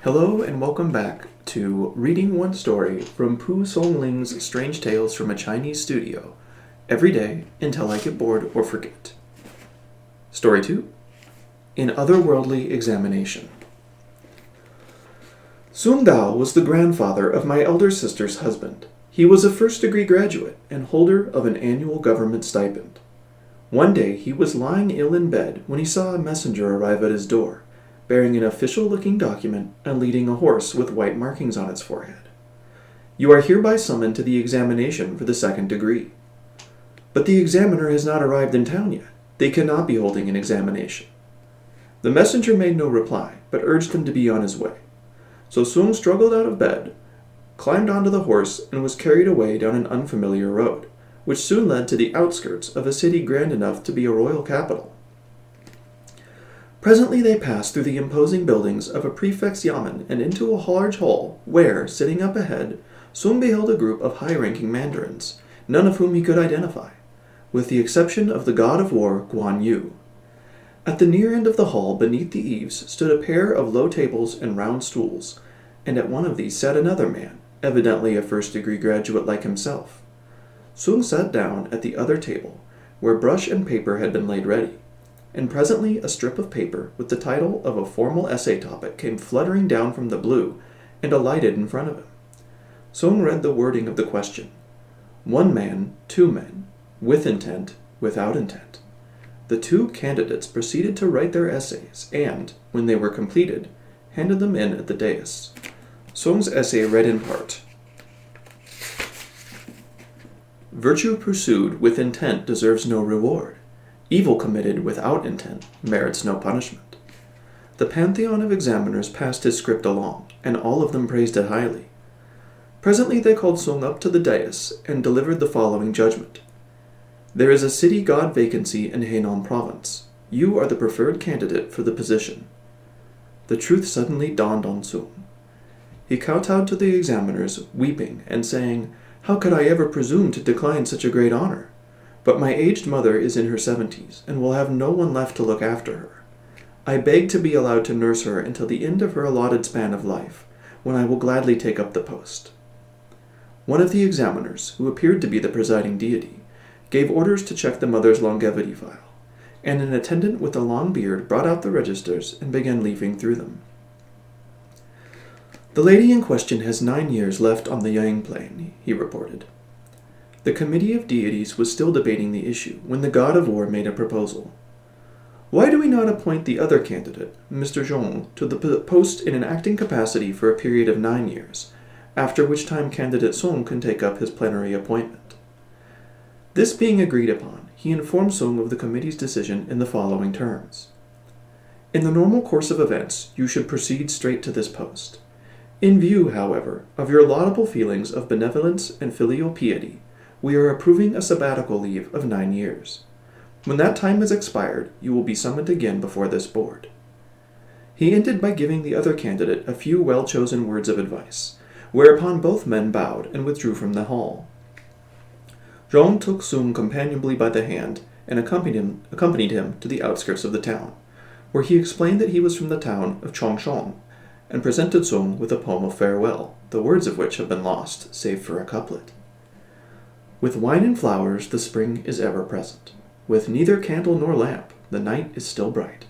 Hello and welcome back to Reading One Story from Pu Songling's Strange Tales from a Chinese Studio, every day until I get bored or forget. Story 2, An Otherworldly Examination. Sung Dao was the grandfather of my elder sister's husband. He was a first-degree graduate and holder of an annual government stipend. One day he was lying ill in bed when he saw a messenger arrive at his door, bearing an official-looking document and leading a horse with white markings on its forehead. You are hereby summoned to the examination for the second degree. But the examiner has not arrived in town yet. They cannot be holding an examination. The messenger made no reply, but urged him to be on his way. So Sung struggled out of bed, climbed onto the horse, and was carried away down an unfamiliar road, which soon led to the outskirts of a city grand enough to be a royal capital. Presently they passed through the imposing buildings of a prefect's yamen and into a large hall where, sitting up ahead, Sung beheld a group of high-ranking mandarins, none of whom he could identify, with the exception of the god of war Guan Yu. At the near end of the hall, beneath the eaves, stood a pair of low tables and round stools, and at one of these sat another man, evidently a first-degree graduate like himself. Sung sat down at the other table, where brush and paper had been laid ready, and presently a strip of paper with the title of a formal essay topic came fluttering down from the blue and alighted in front of him. Sung read the wording of the question: 1 man, 2 men, with intent, without intent. The 2 candidates proceeded to write their essays and, when they were completed, handed them in at the dais. Sung's essay read in part: Virtue pursued with intent deserves no reward. Evil committed without intent merits no punishment. The pantheon of examiners passed his script along, and all of them praised it highly. Presently they called Sung up to the dais and delivered the following judgment. There is a city god vacancy in Henan province. You are the preferred candidate for the position. The truth suddenly dawned on Sung. He kowtowed to the examiners, weeping and saying, How could I ever presume to decline such a great honor? But my aged mother is in her 70s, and will have no one left to look after her. I beg to be allowed to nurse her until the end of her allotted span of life, when I will gladly take up the post. One of the examiners, who appeared to be the presiding deity, gave orders to check the mother's longevity file, and an attendant with a long beard brought out the registers and began leafing through them. The lady in question has 9 years left on the Yang plane, he reported. The committee of deities was still debating the issue when the god of war made a proposal. Why do we not appoint the other candidate, Mr. Zhong, to the post in an acting capacity for a period of 9 years, after which time candidate Sung can take up his plenary appointment? This being agreed upon, he informed Sung of the committee's decision in the following terms. In the normal course of events, you should proceed straight to this post. In view, however, of your laudable feelings of benevolence and filial piety, we are approving a sabbatical leave of 9 years. When that time has expired, you will be summoned again before this board. He ended by giving the other candidate a few well-chosen words of advice, whereupon both men bowed and withdrew from the hall. Zhong took Sung companionably by the hand and accompanied him to the outskirts of the town, where he explained that he was from the town of Chongshong, and presented Sung with a poem of farewell, the words of which have been lost, save for a couplet. With wine and flowers the spring is ever present. With neither candle nor lamp the night is still bright.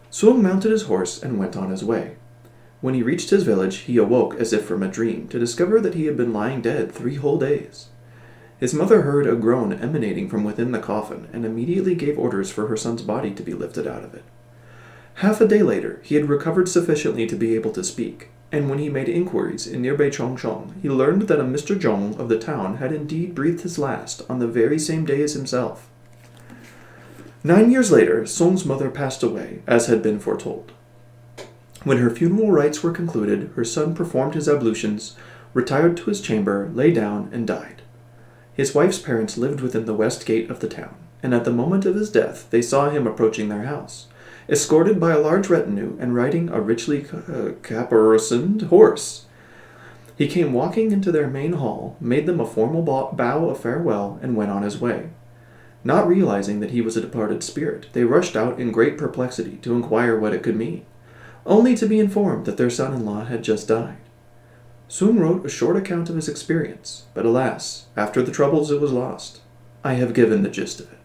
Sung mounted his horse and went on his way. When he reached his village, he awoke as if from a dream to discover that he had been lying dead 3 whole days. His mother heard a groan emanating from within the coffin and immediately gave orders for her son's body to be lifted out of it. Half a day later, he had recovered sufficiently to be able to speak, and when he made inquiries in nearby Chongshong, he learned that a Mr. Zhong of the town had indeed breathed his last on the very same day as himself. 9 years later, Sung's mother passed away, as had been foretold. When her funeral rites were concluded, her son performed his ablutions, retired to his chamber, lay down, and died. His wife's parents lived within the west gate of the town, and at the moment of his death they saw him approaching their house, escorted by a large retinue and riding a richly caparisoned horse. He came walking into their main hall, made them a formal bow of farewell, and went on his way. Not realizing that he was a departed spirit, they rushed out in great perplexity to inquire what it could mean. only to be informed that their son-in-law had just died. Soong wrote a short account of his experience, but alas, after the troubles it was lost. I have given the gist of it.